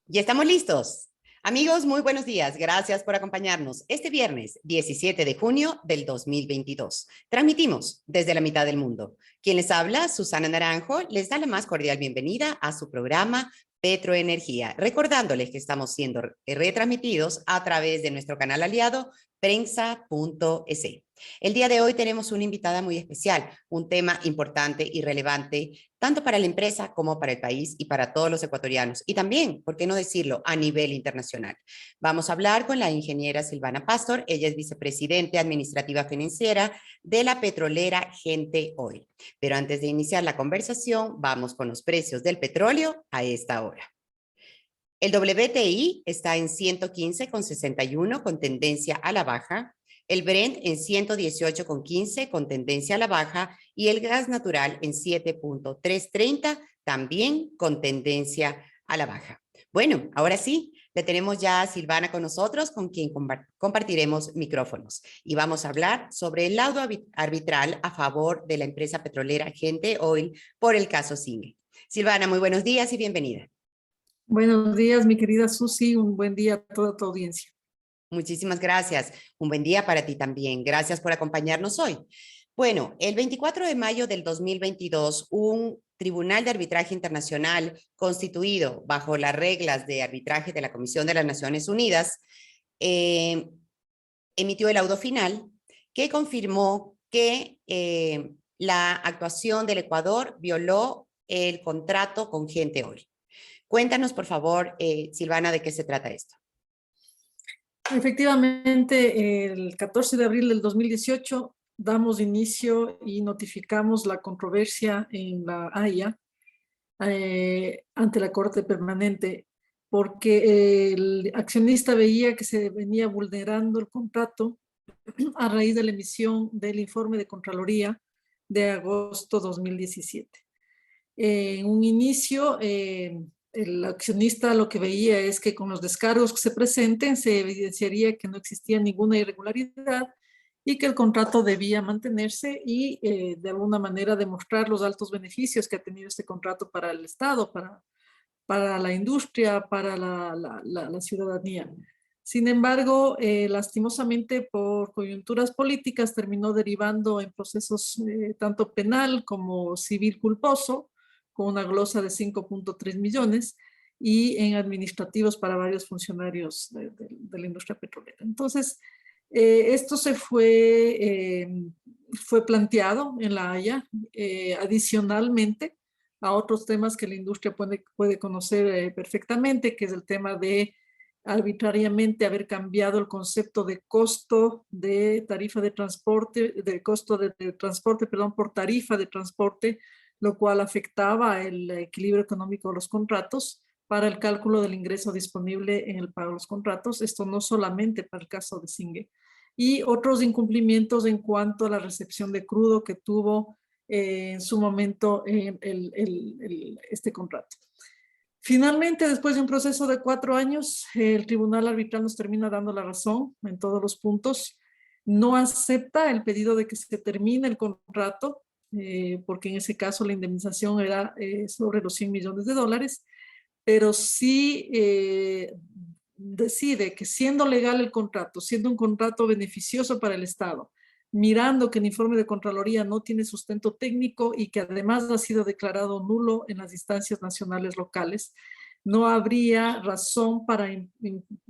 Ya estamos listos. Amigos, muy buenos días. Gracias por acompañarnos este viernes 17 de junio del 2022. Transmitimos desde la mitad del mundo. Quien les habla, Susana Naranjo, les da la más cordial bienvenida a su programa Petroenergía, recordándoles que estamos siendo retransmitidos a través de nuestro canal aliado prensa.es. El día de hoy tenemos una invitada muy especial, un tema importante y relevante tanto para la empresa como para el país y para todos los ecuatorianos, y también, ¿por qué no decirlo?, a nivel internacional. Vamos a hablar con la ingeniera Silvana Pastor, ella es vicepresidente administrativa financiera de la petrolera Gente Oil. Pero antes de iniciar la conversación, vamos con los precios del petróleo a esta hora. El WTI está en 115,61 con tendencia a la baja, el Brent en 118,15 con tendencia a la baja y el gas natural en 7,330 también con tendencia a la baja. Bueno, ahora sí, le tenemos ya a Silvana con nosotros, con quien compartiremos micrófonos. Y vamos a hablar sobre el laudo arbitral a favor de la empresa petrolera Gente Oil por el caso Singue. Silvana, muy buenos días y bienvenida. Buenos días, mi querida Susi. Un buen día a toda tu audiencia. Muchísimas gracias. Un buen día para ti también. Gracias por acompañarnos hoy. Bueno, el 24 de mayo del 2022, un Tribunal de Arbitraje Internacional constituido bajo las reglas de arbitraje de la Comisión de las Naciones Unidas emitió el laudo final que confirmó que la actuación del Ecuador violó el contrato con Gente Oil. Cuéntanos, por favor, Silvana, de qué se trata esto. Efectivamente, el 14 de abril del 2018 damos inicio y notificamos la controversia en la Haya ante la Corte Permanente, porque el accionista veía que se venía vulnerando el contrato a raíz de la emisión del informe de Contraloría de agosto 2017. En un inicio, el accionista lo que veía es que con los descargos que se presenten se evidenciaría que no existía ninguna irregularidad y que el contrato debía mantenerse y de alguna manera demostrar los altos beneficios que ha tenido este contrato para el Estado, para la industria, para la ciudadanía. Sin embargo, lastimosamente por coyunturas políticas terminó derivando en procesos tanto penal como civil culposo, con una glosa de 5.3 millones, y en administrativos para varios funcionarios de la industria petrolera. Entonces, esto fue planteado en la Haya, adicionalmente a otros temas que la industria puede conocer perfectamente, que es el tema de arbitrariamente haber cambiado el concepto de costo de tarifa de transporte, de costo de transporte, perdón, por tarifa de transporte, lo cual afectaba el equilibrio económico de los contratos para el cálculo del ingreso disponible en el pago de los contratos. Esto no solamente para el caso de Singue. Y otros incumplimientos en cuanto a la recepción de crudo que tuvo en su momento este contrato. Finalmente, después de un proceso de 4 años, el Tribunal Arbitral nos termina dando la razón en todos los puntos. No acepta el pedido de que se termine el contrato, porque en ese caso la indemnización era sobre los $100 millones, pero sí decide que siendo legal el contrato, siendo un contrato beneficioso para el Estado, mirando que el informe de Contraloría no tiene sustento técnico y que además ha sido declarado nulo en las instancias nacionales locales, no habría razón para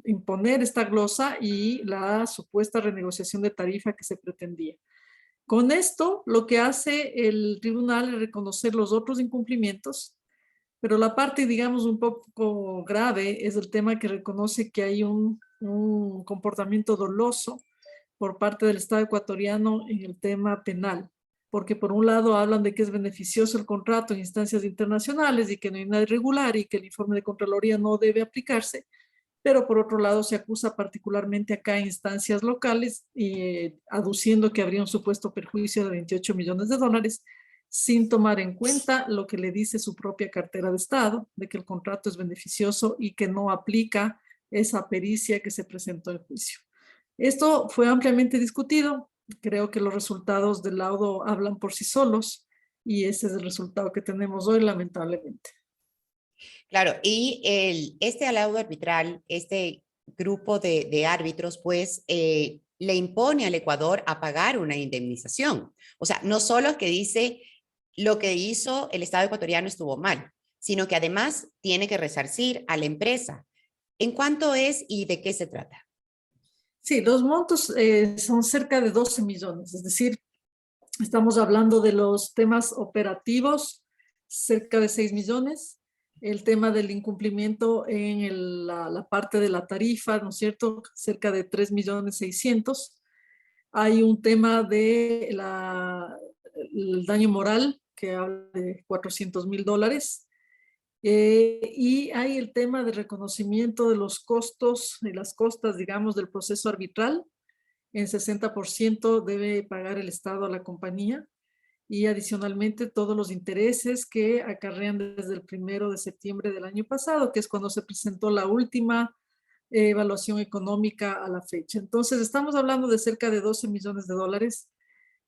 imponer esta glosa y la supuesta renegociación de tarifa que se pretendía. Con esto, lo que hace el tribunal es reconocer los otros incumplimientos, pero la parte, digamos, un poco grave es el tema que reconoce que hay un comportamiento doloso por parte del Estado ecuatoriano en el tema penal, porque por un lado hablan de que es beneficioso el contrato en instancias internacionales y que no hay nada irregular y que el informe de Contraloría no debe aplicarse, pero por otro lado se acusa particularmente acá en instancias locales, aduciendo que habría un supuesto perjuicio de $28 millones, sin tomar en cuenta lo que le dice su propia cartera de Estado, de que el contrato es beneficioso y que no aplica esa pericia que se presentó en juicio. Esto fue ampliamente discutido. Creo que los resultados del laudo hablan por sí solos y ese es el resultado que tenemos hoy, lamentablemente. Claro, y este laudo arbitral, este grupo de árbitros, pues le impone al Ecuador a pagar una indemnización. O sea, no solo es que dice lo que hizo el Estado ecuatoriano estuvo mal, sino que además tiene que resarcir a la empresa. ¿En cuánto es y de qué se trata? Sí, los montos son cerca de 12 millones, es decir, estamos hablando de los temas operativos, cerca de 6 millones, el tema del incumplimiento en la parte de la tarifa, ¿no es cierto?, cerca de 3 millones 600. Hay un tema de el daño moral, que habla de $400,000. Y hay el tema de reconocimiento de los costos y las costas, digamos, del proceso arbitral. En 60% debe pagar el Estado a la compañía y adicionalmente todos los intereses que acarrean desde el 1 de septiembre del año pasado, que es cuando se presentó la última evaluación económica a la fecha. Entonces, estamos hablando de cerca de 12 millones de dólares.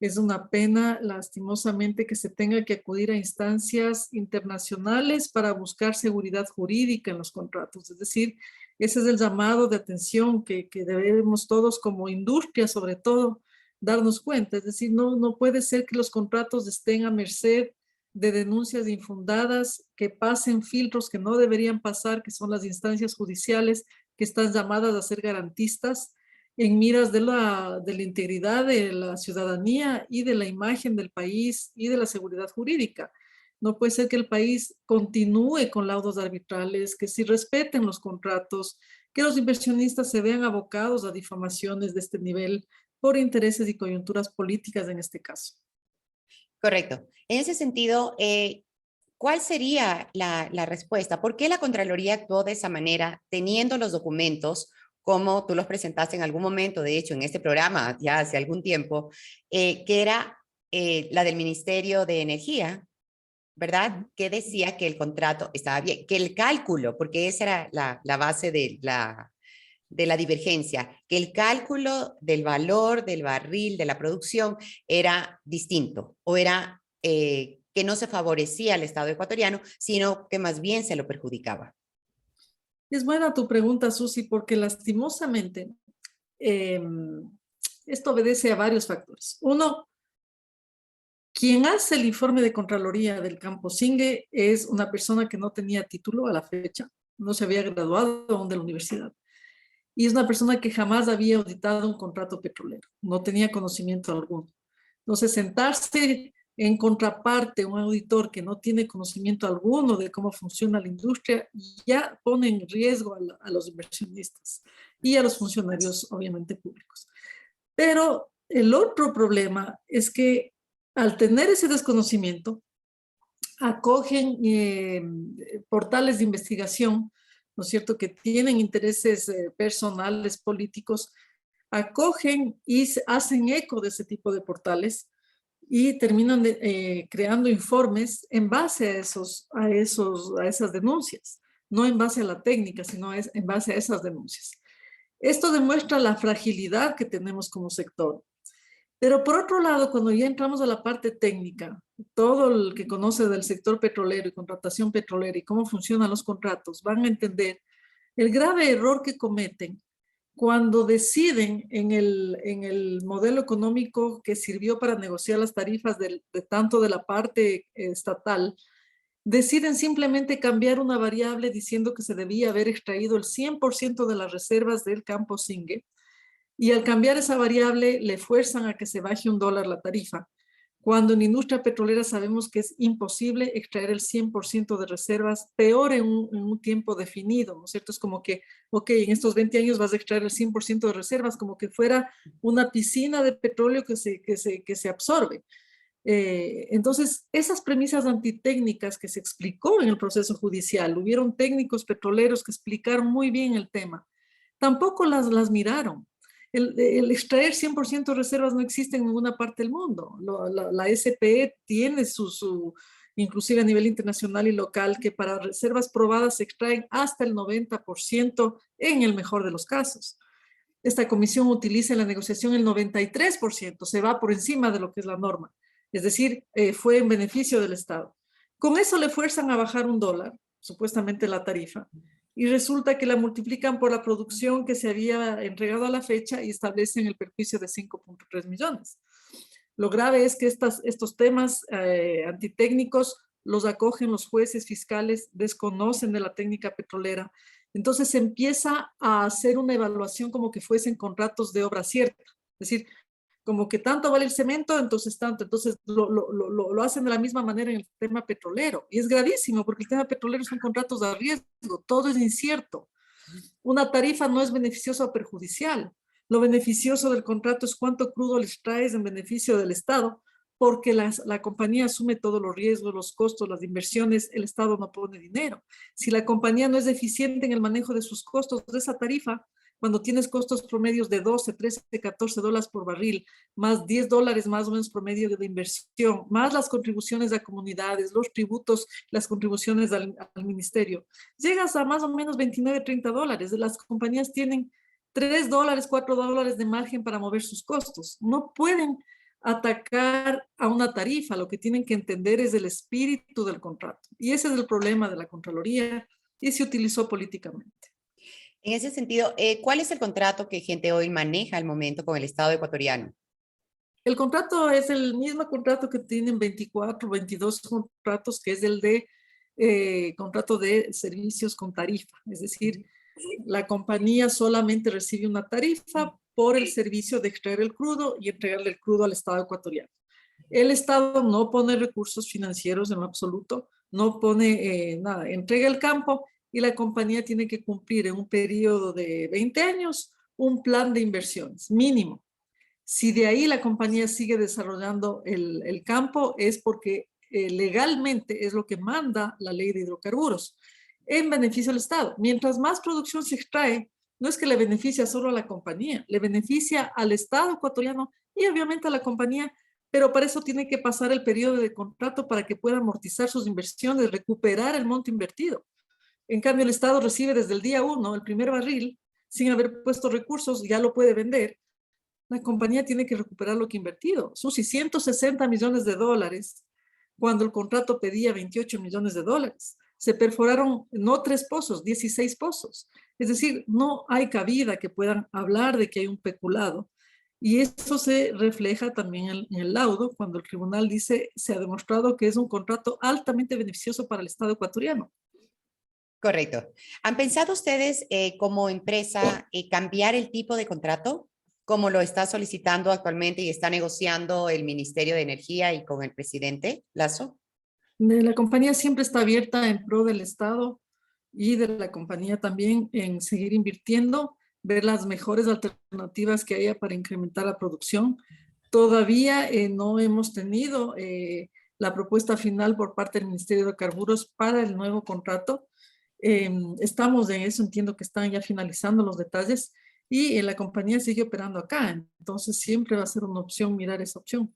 Es una pena, lastimosamente, que se tenga que acudir a instancias internacionales para buscar seguridad jurídica en los contratos. Es decir, ese es el llamado de atención que debemos todos como industria, sobre todo, darnos cuenta. Es decir, no puede ser que los contratos estén a merced de denuncias infundadas, que pasen filtros que no deberían pasar, que son las instancias judiciales que están llamadas a ser garantistas en miras de la integridad de la ciudadanía y de la imagen del país y de la seguridad jurídica. No puede ser que el país continúe con laudos arbitrales, que si respeten los contratos, que los inversionistas se vean abocados a difamaciones de este nivel por intereses y coyunturas políticas en este caso. Correcto. En ese sentido, ¿cuál sería la respuesta? ¿Por qué la Contraloría actuó de esa manera, teniendo los documentos, como tú los presentaste en algún momento, de hecho, en este programa, ya hace algún tiempo, que era la del Ministerio de Energía, ¿verdad? Que decía que el contrato estaba bien, que el cálculo, porque esa era la base de la divergencia, que el cálculo del valor del barril de la producción era distinto o era que no se favorecía al Estado ecuatoriano, sino que más bien se lo perjudicaba. Es buena tu pregunta, Susi, porque lastimosamente eh, esto obedece a varios factores. Uno, quien hace el informe de Contraloría del Campo Singue es una persona que no tenía título a la fecha, no se había graduado aún de la universidad. Y es una persona que jamás había auditado un contrato petrolero, no tenía conocimiento alguno. Entonces, sentarse en contraparte un auditor que no tiene conocimiento alguno de cómo funciona la industria ya pone en riesgo a los inversionistas y a los funcionarios, obviamente, públicos. Pero el otro problema es que al tener ese desconocimiento, acogen portales de investigación, ¿no es cierto?, que tienen intereses personales, políticos, acogen y hacen eco de ese tipo de portales y terminan creando informes en base a esas denuncias, no en base a la técnica, sino en base a esas denuncias. Esto demuestra la fragilidad que tenemos como sector. Pero por otro lado, cuando ya entramos a la parte técnica, todo el que conoce del sector petrolero y contratación petrolera y cómo funcionan los contratos van a entender el grave error que cometen cuando deciden en el modelo económico que sirvió para negociar las tarifas de tanto de la parte estatal, deciden simplemente cambiar una variable diciendo que se debía haber extraído el 100% de las reservas del campo Singue, y al cambiar esa variable le fuerzan a que se baje $1 la tarifa, cuando en industria petrolera sabemos que es imposible extraer el 100% de reservas, peor en un tiempo definido, ¿no es cierto? Es como que, ok, en estos 20 años vas a extraer el 100% de reservas, como que fuera una piscina de petróleo que se absorbe. Entonces, esas premisas antitécnicas que se explicó en el proceso judicial, hubieron técnicos petroleros que explicaron muy bien el tema, tampoco las miraron. El extraer 100% de reservas no existe en ninguna parte del mundo. La SPE tiene inclusive a nivel internacional y local, que para reservas probadas se extraen hasta el 90% en el mejor de los casos. Esta comisión utiliza en la negociación el 93%, se va por encima de lo que es la norma. Es decir, fue en beneficio del Estado. Con eso le fuerzan a bajar $1. supuestamente la tarifa, y resulta que la multiplican por la producción que se había entregado a la fecha y establecen el perjuicio de 5.3 millones. Lo grave es que estos temas antitécnicos los acogen los jueces fiscales, desconocen de la técnica petrolera. Entonces se empieza a hacer una evaluación como que fuesen contratos de obra cierta. Es decir, como que tanto vale el cemento, entonces tanto. Entonces lo hacen de la misma manera en el tema petrolero. Y es gravísimo porque el tema petrolero son contratos de riesgo, todo es incierto. Una tarifa no es beneficiosa o perjudicial. Lo beneficioso del contrato es cuánto crudo les traes en beneficio del Estado, porque la compañía asume todos los riesgos, los costos, las inversiones, el Estado no pone dinero. Si la compañía no es eficiente en el manejo de sus costos de esa tarifa, cuando tienes costos promedios de 12, 13, 14 dólares por barril, más 10 dólares más o menos promedio de inversión, más las contribuciones a comunidades, los tributos, las contribuciones al ministerio, llegas a más o menos 29, 30 dólares. Las compañías tienen 3 dólares, 4 dólares de margen para mover sus costos. No pueden atacar a una tarifa, lo que tienen que entender es el espíritu del contrato. Y ese es el problema de la Contraloría y se utilizó políticamente. En ese sentido, ¿cuál es el contrato que Gente Oil maneja al momento con el Estado ecuatoriano? El contrato es el mismo contrato que tienen 24, 22 contratos, que es el de contrato de servicios con tarifa. Es decir, la compañía solamente recibe una tarifa por el servicio de extraer el crudo y entregarle el crudo al Estado ecuatoriano. El Estado no pone recursos financieros en lo absoluto, no pone nada, entrega el campo y la compañía tiene que cumplir en un periodo de 20 años un plan de inversiones mínimo. Si de ahí la compañía sigue desarrollando el campo es porque legalmente es lo que manda la ley de hidrocarburos en beneficio del Estado. Mientras más producción se extrae, no es que le beneficia solo a la compañía, le beneficia al Estado ecuatoriano y obviamente a la compañía, pero para eso tiene que pasar el periodo de contrato para que pueda amortizar sus inversiones, recuperar el monto invertido. En cambio, el Estado recibe desde el día 1 el primer barril, sin haber puesto recursos, ya lo puede vender. La compañía tiene que recuperar lo que ha invertido. Susi, 160 millones de dólares, cuando el contrato pedía 28 millones de dólares. Se perforaron no 3 pozos, 16 pozos. Es decir, no hay cabida que puedan hablar de que hay un peculado. Y eso se refleja también en el laudo, cuando el tribunal dice, se ha demostrado que es un contrato altamente beneficioso para el Estado ecuatoriano. Correcto. ¿Han pensado ustedes como empresa cambiar el tipo de contrato, como lo está solicitando actualmente y está negociando el Ministerio de Energía y con el presidente Lasso? La compañía siempre está abierta en pro del Estado y de la compañía también en seguir invirtiendo, ver las mejores alternativas que haya para incrementar la producción. Todavía no hemos tenido la propuesta final por parte del Ministerio de Hidrocarburos para el nuevo contrato. Estamos en eso, entiendo que están ya finalizando los detalles y la compañía sigue operando acá, entonces siempre va a ser una opción mirar esa opción.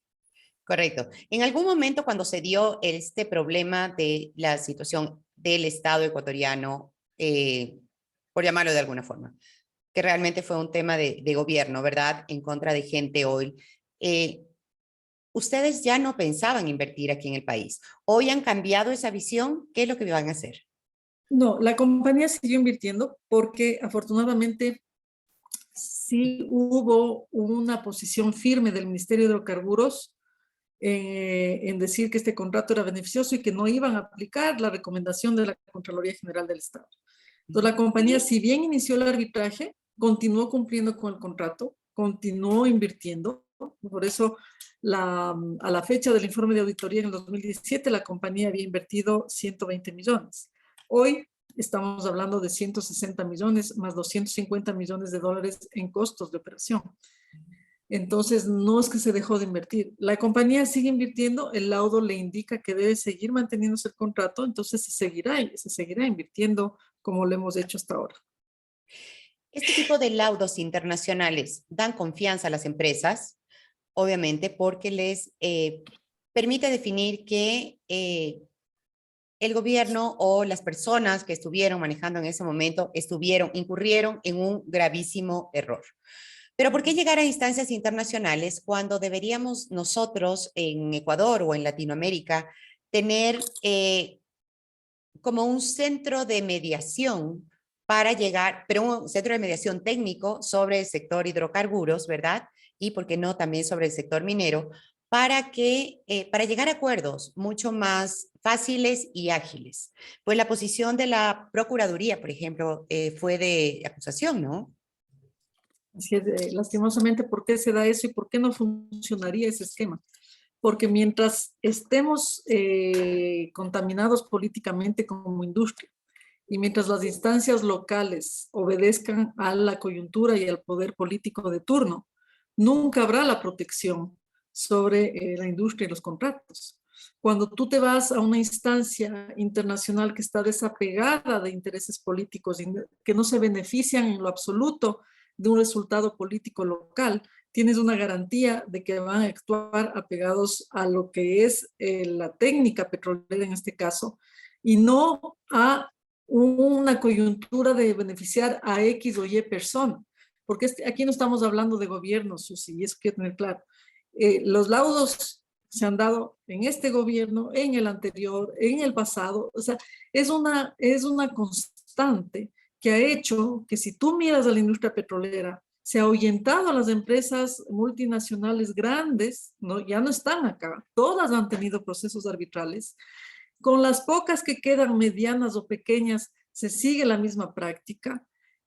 Correcto. En algún momento cuando se dio este problema de la situación del Estado ecuatoriano, por llamarlo de alguna forma, que realmente fue un tema de gobierno, ¿verdad? En contra de Gente Oil. Ustedes ya no pensaban invertir aquí en el país. Hoy han cambiado esa visión. ¿Qué es lo que van a hacer? No, la compañía siguió invirtiendo porque afortunadamente sí hubo una posición firme del Ministerio de Hidrocarburos en decir que este contrato era beneficioso y que no iban a aplicar la recomendación de la Contraloría General del Estado. Entonces la compañía, si bien inició el arbitraje, continuó cumpliendo con el contrato, continuó invirtiendo. Por eso a la fecha del informe de auditoría en el 2017 la compañía había invertido 120 millones. Hoy estamos hablando de 160 millones más 250 millones de dólares en costos de operación. Entonces, no es que se dejó de invertir. La compañía sigue invirtiendo, el laudo le indica que debe seguir manteniéndose el contrato, entonces se seguirá invirtiendo como lo hemos hecho hasta ahora. Este tipo de laudos internacionales dan confianza a las empresas, obviamente, porque les permite definir que el gobierno o las personas que estuvieron manejando en ese momento incurrieron en un gravísimo error. Pero ¿por qué llegar a instancias internacionales cuando deberíamos nosotros en Ecuador o en Latinoamérica tener como un centro de mediación para llegar, pero un centro de mediación técnico sobre el sector hidrocarburos, ¿verdad? Y, ¿por qué no?, también sobre el sector minero, para llegar a acuerdos mucho más fáciles y ágiles. Pues la posición de la Procuraduría, por ejemplo, fue de acusación, ¿no? Así es, lastimosamente, ¿por qué se da eso y por qué no funcionaría ese esquema? Porque mientras estemos contaminados políticamente como industria y mientras las instancias locales obedezcan a la coyuntura y al poder político de turno, nunca habrá la protección sobre la industria y los contratos. Cuando tú te vas a una instancia internacional que está desapegada de intereses políticos y que no se benefician en lo absoluto de un resultado político local, tienes una garantía de que van a actuar apegados a lo que es la técnica petrolera en este caso, y no a una coyuntura de beneficiar a X o Y persona. Porque aquí no estamos hablando de gobierno, Susi, y eso quiero tener claro. Los laudos se han dado en este gobierno, en el anterior, en el pasado. O sea, es una constante que ha hecho que si tú miras a la industria petrolera, se ha ahuyentado a las empresas multinacionales grandes, ¿no? Ya no están acá, todas han tenido procesos arbitrales. Con las pocas que quedan medianas o pequeñas, se sigue la misma práctica.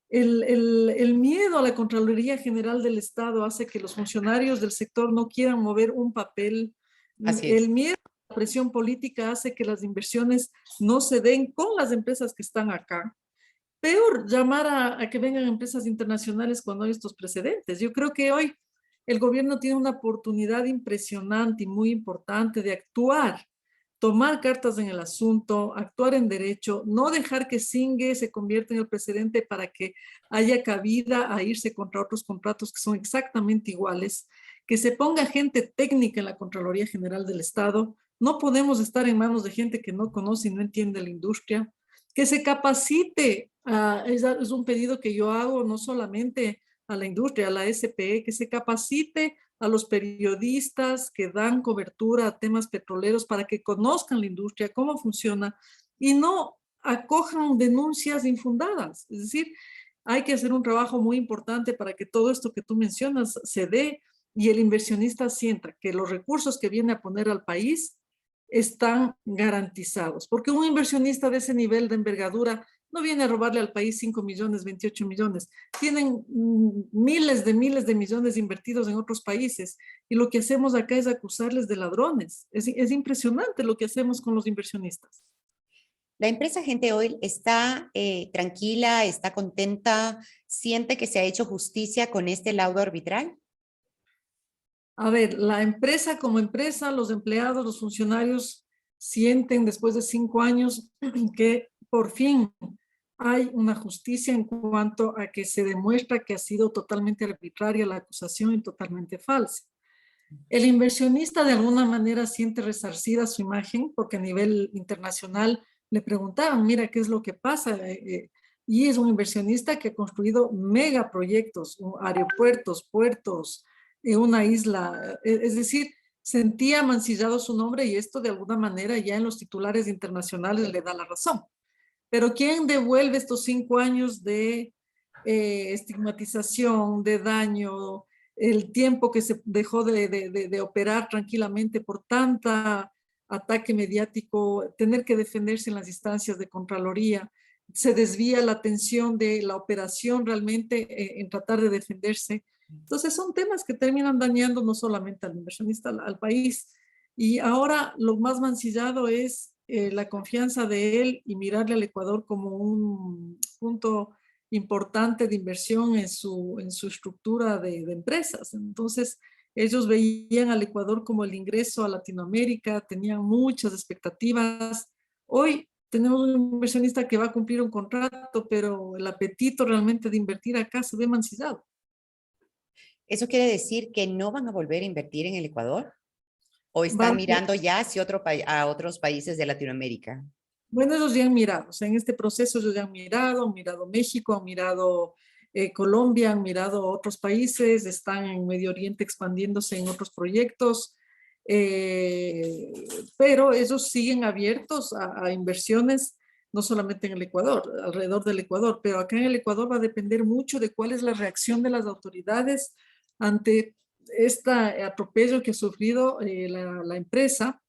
El miedo a la Contraloría General del Estado hace que los funcionarios del sector no quieran mover un papel. Así El es. miedo a la presión política hace que las inversiones no se den con las empresas que están acá. Peor llamar a que vengan empresas internacionales cuando hay estos precedentes. Yo creo que hoy el gobierno tiene una oportunidad impresionante y muy importante de actuar, tomar cartas en el asunto, actuar en derecho, no dejar que Singue se convierta en el precedente para que haya cabida a irse contra otros contratos que son exactamente iguales, que se ponga gente técnica en la Contraloría General del Estado. No podemos estar en manos de gente que no conoce y no entiende la industria, que se capacite. Es un pedido que yo hago no solamente a la industria, a la SPE, que se capacite a los periodistas que dan cobertura a temas petroleros para que conozcan la industria, cómo funciona y no acojan denuncias infundadas. Es decir, hay que hacer un trabajo muy importante para que todo esto que tú mencionas se dé y el inversionista sienta que los recursos que viene a poner al país están garantizados, porque un inversionista de ese nivel de envergadura no viene a robarle al país 5 millones, 28 millones. Tienen miles de millones invertidos en otros países y lo que hacemos acá es acusarles de ladrones. Es impresionante lo que hacemos con los inversionistas. La empresa Gente Oil está tranquila, está contenta, siente que se ha hecho justicia con este laudo arbitral. A ver, la empresa como empresa, los empleados, los funcionarios sienten después de 5 años que por fin hay una justicia en cuanto a que se demuestra que ha sido totalmente arbitraria la acusación y totalmente falsa. El inversionista de alguna manera siente resarcida su imagen porque a nivel internacional le preguntaban, mira, ¿qué es lo que pasa? Y es un inversionista que ha construido megaproyectos, aeropuertos, puertos, una isla. Es decir, sentía mancillado su nombre y esto de alguna manera ya en los titulares internacionales le da la razón. Pero ¿quién devuelve estos 5 años de estigmatización, de daño, el tiempo que se dejó de operar tranquilamente por tanta ataque mediático, tener que defenderse en las instancias de Contraloría? Se desvía la atención de la operación realmente en tratar de defenderse. Entonces son temas que terminan dañando no solamente al inversionista, al país. Y ahora lo más mancillado es la confianza de él y mirarle al Ecuador como un punto importante de inversión en su estructura de empresas. Entonces, ellos veían al Ecuador como el ingreso a Latinoamérica, tenían muchas expectativas. Hoy tenemos un inversionista que va a cumplir un contrato, pero el apetito realmente de invertir acá se ve mancillado. ¿Eso quiere decir que no van a volver a invertir en el Ecuador? ¿O están Van, mirando ya hacia a otros países de Latinoamérica? bueno, ellos ya han mirado, o sea, en este proceso ellos ya han mirado México, han mirado Colombia, han mirado otros países, están en Medio Oriente expandiéndose en otros proyectos, pero ellos siguen abiertos a inversiones no solamente en el Ecuador, alrededor del Ecuador, pero acá en el Ecuador va a depender mucho de cuál es la reacción de las autoridades ante este atropello que ha sufrido la empresa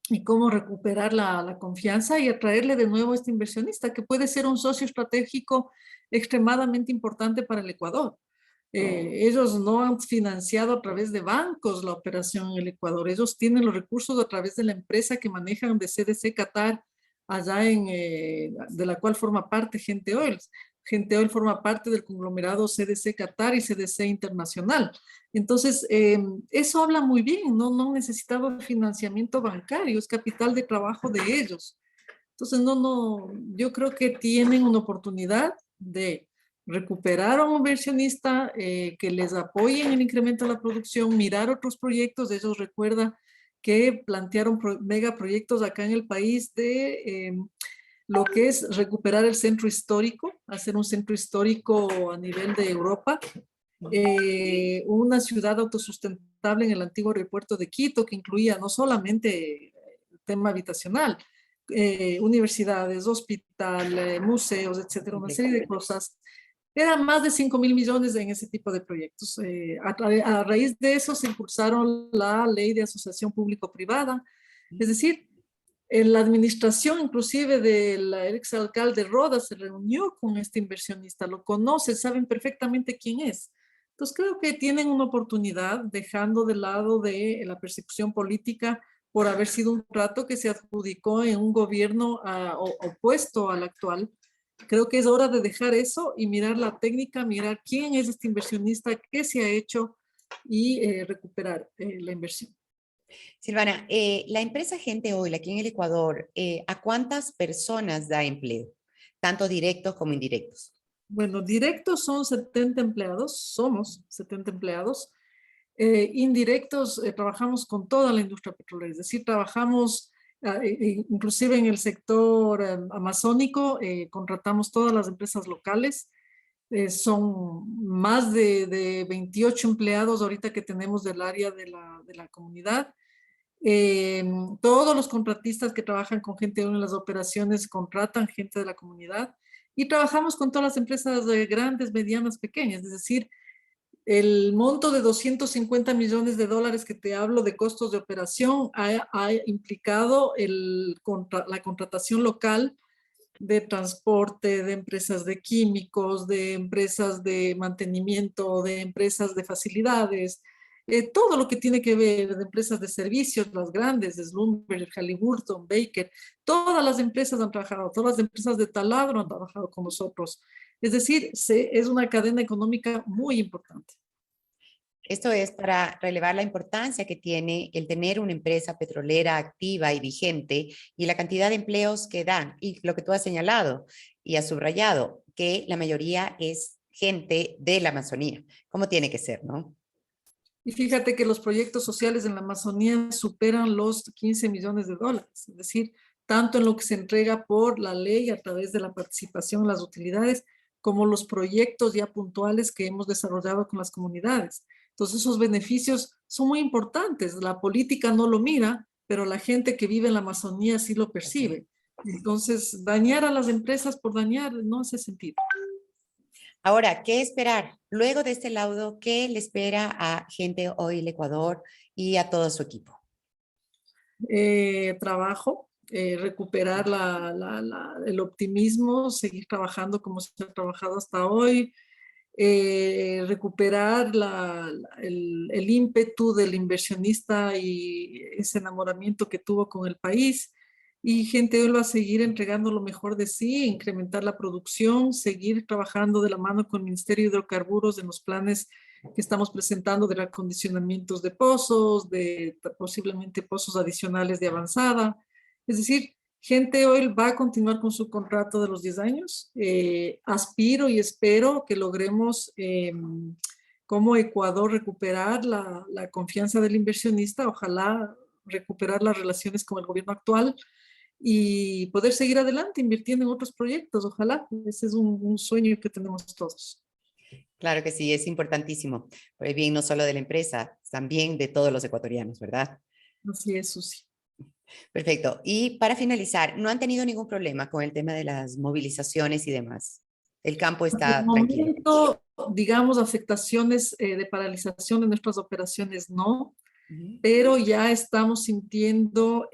y cómo recuperar la confianza y atraerle de nuevo a este inversionista, que puede ser un socio estratégico extremadamente importante para el Ecuador. Ellos no han financiado a través de bancos la operación en el Ecuador. Ellos tienen los recursos a través de la empresa que manejan de CDC Qatar, allá de la cual forma parte Gente Oil. Gente Oil forma parte del conglomerado CDC Qatar y CDC Internacional. Entonces, eso habla muy bien, no han necesitado financiamiento bancario, es capital de trabajo de ellos. Entonces, yo creo que tienen una oportunidad de recuperar a un inversionista que les apoye en el incremento de la producción, mirar otros proyectos. Ellos recuerdan que plantearon megaproyectos acá en el país de lo que es recuperar el centro histórico, hacer un centro histórico a nivel de Europa, una ciudad autosustentable en el antiguo aeropuerto de Quito, que incluía no solamente el tema habitacional, universidades, hospital, museos, etcétera, una serie de cosas. Eran más de 5.000 millones en ese tipo de proyectos. A raíz de eso se impulsaron la ley de asociación público-privada, es decir, en la administración inclusive del exalcalde Rodas se reunió con este inversionista, lo conoce, saben perfectamente quién es. Entonces creo que tienen una oportunidad, dejando de lado de la persecución política por haber sido un trato que se adjudicó en un gobierno opuesto al actual. Creo que es hora de dejar eso y mirar la técnica, mirar quién es este inversionista, qué se ha hecho y recuperar la inversión. Silvana, la empresa Gente Oil aquí en el Ecuador, ¿a cuántas personas da empleo? Tanto directos como indirectos. Bueno, directos son 70 empleados, somos 70 empleados. Indirectos, trabajamos con toda la industria petrolera, es decir, trabajamos inclusive en el sector amazónico, contratamos todas las empresas locales. Son más de 28 empleados ahorita que tenemos del área de la comunidad. Todos los contratistas que trabajan con Gente en las operaciones contratan gente de la comunidad y trabajamos con todas las empresas grandes, medianas, pequeñas, es decir, el monto de 250 millones de dólares que te hablo de costos de operación ha implicado la contratación local de transporte, de empresas de químicos, de empresas de mantenimiento, de empresas de facilidades, todo lo que tiene que ver de empresas de servicios, las grandes, Slumber, Halliburton, Baker, todas las empresas han trabajado, todas las empresas de taladro han trabajado con nosotros. Es decir, es una cadena económica muy importante. Esto es para relevar la importancia que tiene el tener una empresa petrolera activa y vigente y la cantidad de empleos que dan. Y lo que tú has señalado y has subrayado, que la mayoría es gente de la Amazonía, como tiene que ser, ¿no? Y fíjate que los proyectos sociales en la Amazonía superan los 15 millones de dólares, es decir, tanto en lo que se entrega por la ley a través de la participación en las utilidades, como los proyectos ya puntuales que hemos desarrollado con las comunidades. Entonces, esos beneficios son muy importantes. La política no lo mira, pero la gente que vive en la Amazonía sí lo percibe. Entonces, dañar a las empresas por dañar no hace sentido. Ahora, ¿qué esperar? Luego de este laudo, ¿qué le espera a Gente Oil Ecuador y a todo su equipo? Trabajo, recuperar el optimismo, seguir trabajando como se ha trabajado hasta hoy, recuperar el ímpetu del inversionista y ese enamoramiento que tuvo con el país. Y Gente Oil va a seguir entregando lo mejor de sí, incrementar la producción, seguir trabajando de la mano con el Ministerio de Hidrocarburos en los planes que estamos presentando de acondicionamientos de pozos, de posiblemente pozos adicionales de avanzada. Es decir, Gente Oil va a continuar con su contrato de los 10 años. Aspiro y espero que logremos como Ecuador recuperar la confianza del inversionista, ojalá recuperar las relaciones con el gobierno actual y poder seguir adelante invirtiendo en otros proyectos, ojalá. Ese es un sueño que tenemos todos. Claro que sí, es importantísimo, por el bien no solo de la empresa, también de todos los ecuatorianos, ¿verdad? Así es, Susi. Perfecto. Y para finalizar, ¿no han tenido ningún problema con el tema de las movilizaciones y demás? El campo Por el está tranquilo. momento, digamos, afectaciones de paralización de nuestras operaciones no, Ujú. pero ya estamos sintiendo,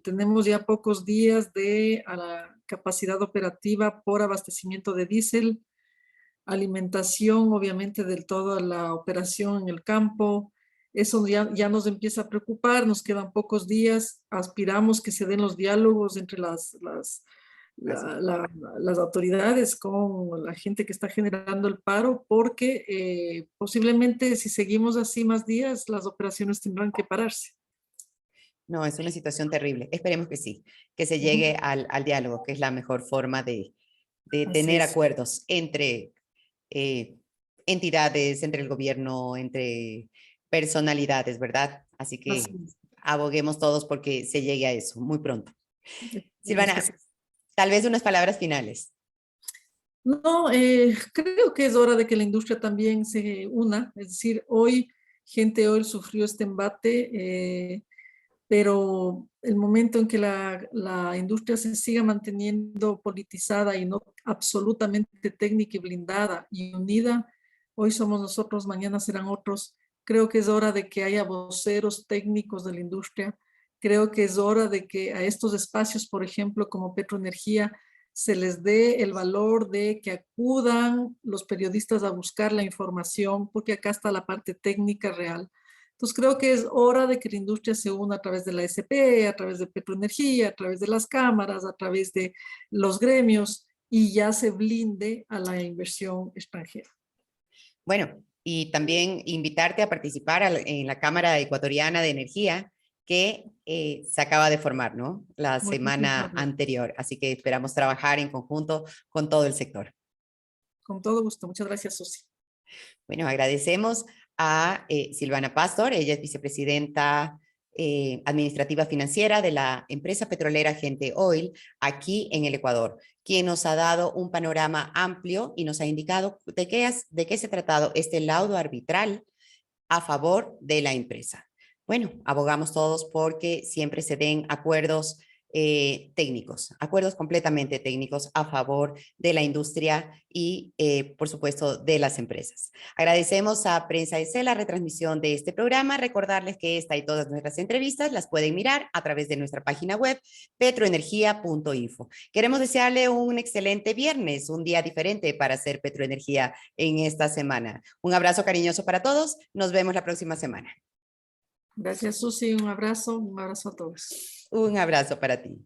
tenemos ya pocos días de a la capacidad operativa por abastecimiento de diésel, alimentación, obviamente, de toda la operación en el campo. Eso ya nos empieza a preocupar, nos quedan pocos días, aspiramos que se den los diálogos entre Así. las autoridades con la gente que está generando el paro, porque posiblemente si seguimos así más días, las operaciones tendrán que pararse. No, es una situación terrible. Esperemos que sí, que se Ujú. llegue al diálogo, que es la mejor forma de Así tener es, acuerdos entre eh, entidades, entre el gobierno, entre personalidades, ¿verdad? Así así que es. aboguemos todos porque se llegue a eso muy pronto. Esperemos que Silvana, sí. tal vez unas palabras finales. No, creo que es hora de que la industria también se una, es decir, hoy Gente Oil sufrió este embate, pero el momento en que la industria se siga manteniendo politizada y no absolutamente técnica y blindada y unida, hoy somos nosotros, mañana serán otros. Creo que es hora de que haya voceros técnicos de la industria. Creo que es hora de que a estos espacios, por ejemplo, como Petroenergía, se les dé el valor de que acudan los periodistas a buscar la información, porque acá está la parte técnica real. Entonces creo que es hora de que la industria se una a través de la SP, a través de Petroenergía, a través de las cámaras, a través de los gremios y ya se blinde a la inversión extranjera. Bueno, y también invitarte a participar en la Cámara Ecuatoriana de Energía que se acaba de formar, ¿no? La Muchísimas semana gracias. anterior. Así que esperamos trabajar en conjunto con todo el sector. Con todo gusto. Muchas gracias, Susi. Bueno, agradecemos a Silvana Pastor, ella es vicepresidenta administrativa financiera de la empresa petrolera Gente Oil aquí en el Ecuador, quien nos ha dado un panorama amplio y nos ha indicado de qué se ha tratado este laudo arbitral a favor de la empresa. Bueno, abogamos todos porque siempre se den acuerdos técnicos, acuerdos completamente técnicos a favor de la industria y, por supuesto, de las empresas. Agradecemos a Prensa EC la retransmisión de este programa. Recordarles que esta y todas nuestras entrevistas las pueden mirar a través de nuestra página web petroenergia.info. Queremos desearle un excelente viernes, un día diferente para hacer Petroenergía en esta semana. Un abrazo cariñoso para todos. Nos vemos la próxima semana. Gracias, Susi. Un abrazo a todos. Un abrazo para ti.